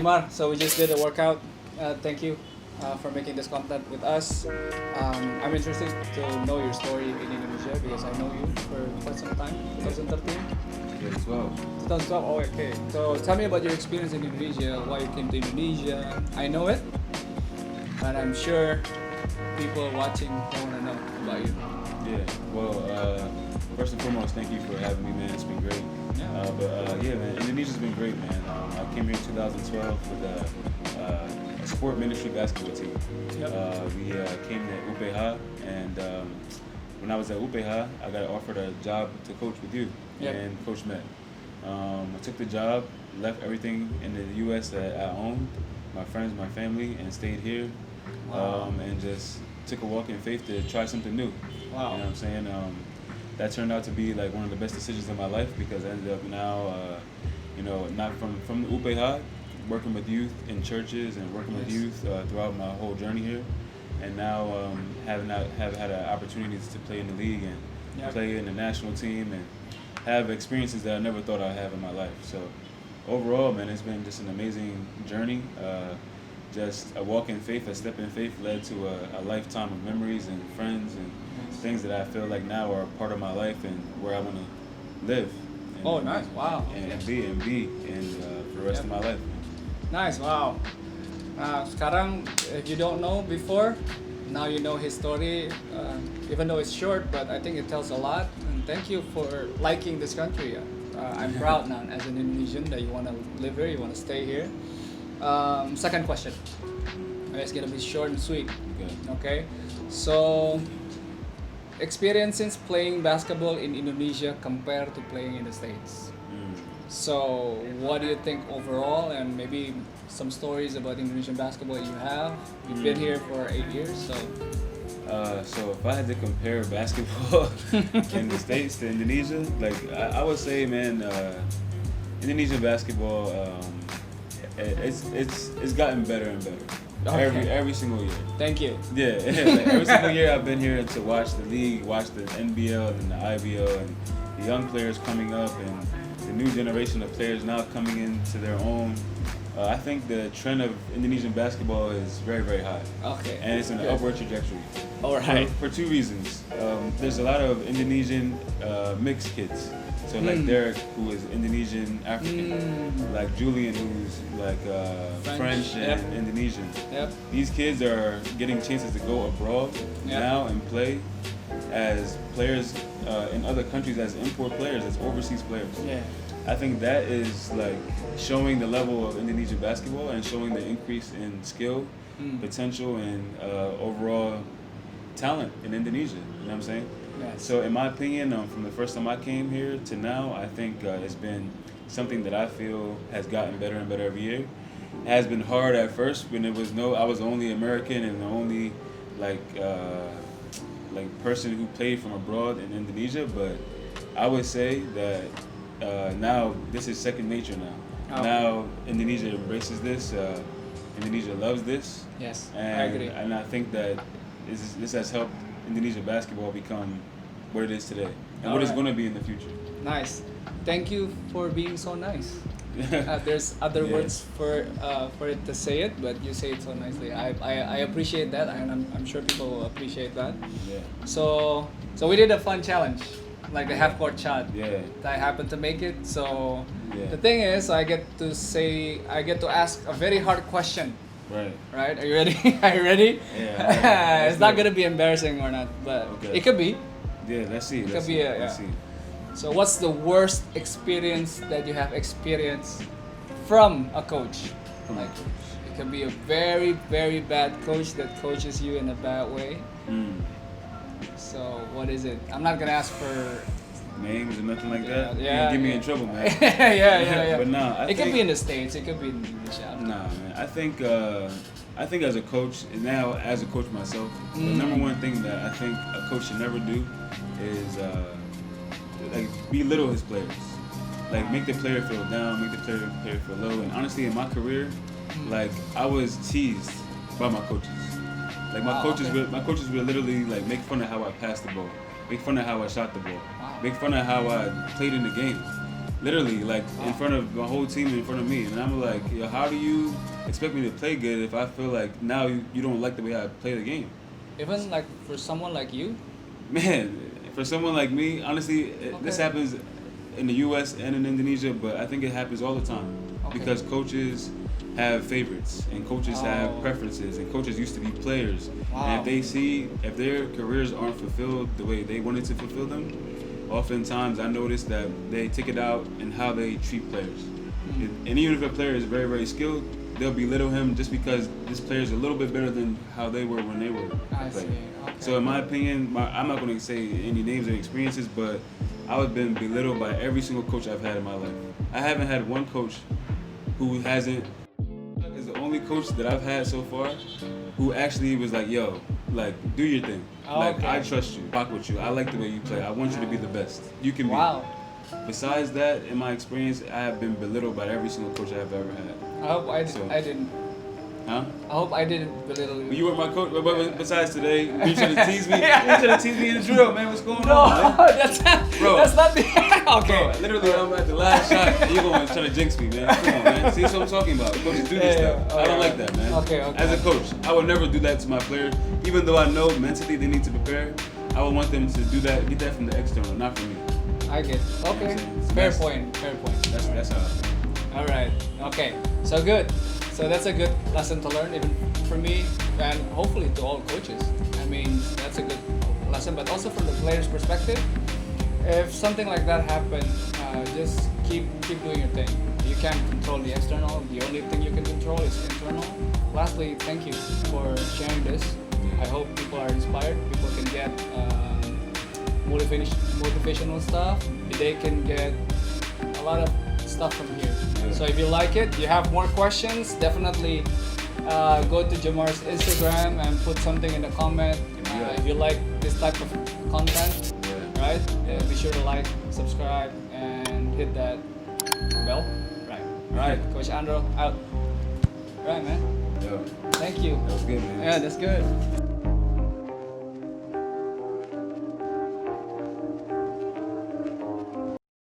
Jamarr. So we just did a workout. Thank you for making this content with us. I'm interested to know your story in Indonesia because I know you for quite some time. 2013? 2012. 2012. Oh, okay. So tell me about your experience in Indonesia. Why you came to Indonesia? I know it, but I'm sure people watching they want to know about you. Yeah. Well, first and foremost, thank you for having me, man. It's been great. Yeah. Yeah, man. Indonesia's been great, man. I came here in 2012 with a sport ministry basketball team. Yep. We came to UPH, and when I was at UPH, I got offered a job to coach with you and Coach Met. I took the job, left everything in the U.S. that I owned, my friends, my family, and stayed here. Wow. And just took a walk in faith to try something new. Wow. You know what I'm saying? That turned out to be like one of the best decisions in my life because I ended up now, not from the UPH, working with youth in churches and working with youth throughout my whole journey here, and now have had opportunities to play in the league and play in the national team and have experiences that I never thought I'd have in my life. So overall, man, it's been just an amazing journey. Just a walk in faith, a step in faith led to a lifetime of memories and friends and things that I feel like now are part of my life and where I want to live. And, Nice. Wow. And be for the rest of my life. Nice. Wow. Sekarang, if you don't know before, now you know his story. Even though it's short, but I think it tells a lot. And thank you for liking this country. I'm proud now as an Indonesian that you want to live here, you want to stay here. Second question. It's gonna be short and sweet. Okay. So, experiences playing basketball in Indonesia compared to playing in the States. So, what do you think overall, and maybe some stories about Indonesian basketball you have? You've been here for 8 years, so. So if I had to compare basketball in the States to Indonesia, like I would say, man, Indonesian basketball, it's gotten better and better. Okay. Every single year. Thank you. Yeah, like every single year I've been here to watch the league, watch the NBL and the IBL, and the young players coming up, and the new generation of players now coming into their own. I think the trend of Indonesian basketball is very, very high. Okay. And it's in an upward trajectory. All right. For two reasons. There's a lot of Indonesian mixed kids. So like Derek, who is Indonesian African, like Julian, who's like French and Indonesian. Yep. These kids are getting chances to go abroad now and play as players in other countries, as import players, as overseas players. Yeah. I think that is like showing the level of Indonesian basketball and showing the increase in skill, potential, and overall talent in Indonesia. You know what I'm saying? Yes. So in my opinion, from the first time I came here to now, I think it's been something that I feel has gotten better and better every year. It has been hard at first when I was only American and the only like person who played from abroad in Indonesia, but I would say that now this is second nature now. Oh. Now Indonesia embraces this. Indonesia loves this. Yes, And I agree. And I think that this has helped Indonesian basketball become what it is today and what it's going to be in the future. Nice. Thank you for being so nice. There's other words for it to say it, but you say it so nicely. I appreciate that, and I'm sure people will appreciate that. Yeah. So we did a fun challenge, like the half court shot. Yeah. I happened to make it. So Yeah. the thing is, I get to ask a very hard question. Right. Right? Are you ready? Are you ready? Yeah. It's not gonna be embarrassing or not, but it could be. Yeah. Let's see. It Let's could be see. Let's see. So what's the worst experience that you have experienced from a coach? Like it could be a very, very bad coach that coaches you in a bad way. So what is it? I'm not gonna ask for names or nothing like that. Yeah, Get me in trouble, man. yeah. But nah, it could be in the States. It could be in Indonesia. Nah, man. I think as a coach, now as a coach myself, the number one thing that I think a coach should never do is like belittle his players. Like make the player feel down, make the player feel low. And honestly, in my career, like I was teased by my coaches. Like my coaches would literally like make fun of how I passed the ball, make fun of how I shot the ball, make fun of how I played in the game. Literally, like in Wow. front of my whole team, in front of me, and I'm like, yo, how do you expect me to play good if I feel like now you don't like the way I play the game? Even like for someone like you. Man, for someone like me, honestly, this Okay. happens in the U.S. and in Indonesia, but I think it happens all the time Okay. because coaches have favorites and coaches have Oh. preferences and coaches used to be players. Wow. And if their careers aren't fulfilled the way they wanted to fulfill them, oftentimes I notice that they take it out in how they treat players. And even if a player is very, very skilled, they'll belittle him just because this player is a little bit better than how they were when they were I see. playing. Okay. So in my opinion, I'm not going to say any names or experiences, but I've been belittled by every single coach I've had in my life. I haven't had one coach who hasn't, is the only coach that I've had so far who actually was like, yo, like, do your thing. Like, Okay. I trust you, rock with you, I like the way you play, I want you to be the best. You can Wow. be. Besides that, in my experience, I have been belittled by every single coach I've ever had. I hope So- I didn't. Huh? I hope I didn't belittle you. You were my coach, but besides today, you trying to tease me? You trying to tease me in the drill, man? What's going No, on, man? that's not. Bro. That's not the. Okay. Bro, literally, I'm at the last shot. And you're going to try to jinx me, man. Come on, man. See what I'm talking about? Coaches do this Yeah, stuff. yeah. I don't like that, man. Okay, okay. As a coach, I would never do that to my players. Even though I know mentally they need to prepare, I would want them to do that, get that from the external, not from me. I get. Okay. So Fair that's- point. Fair point. That's how I feel. All right. Okay. So good. So that's a good lesson to learn, even for me, and hopefully to all coaches. I mean, that's a good lesson. But also from the player's perspective, if something like that happens, just keep doing your thing. You can't control the external. The only thing you can control is internal. Lastly, thank you for sharing this. I hope people are inspired. People can get motivational stuff. They can get a lot of stuff from here. Yeah. So if you like it, you have more questions, definitely go to Jamarr's Instagram and put something in the comment. Yeah. If you like this type of content, Yeah. right? Be sure to like, subscribe, and hit that bell. Right. Right. Coach Andro out. Right, man. Yo, Thank you. that was good, man. Yeah, that's good.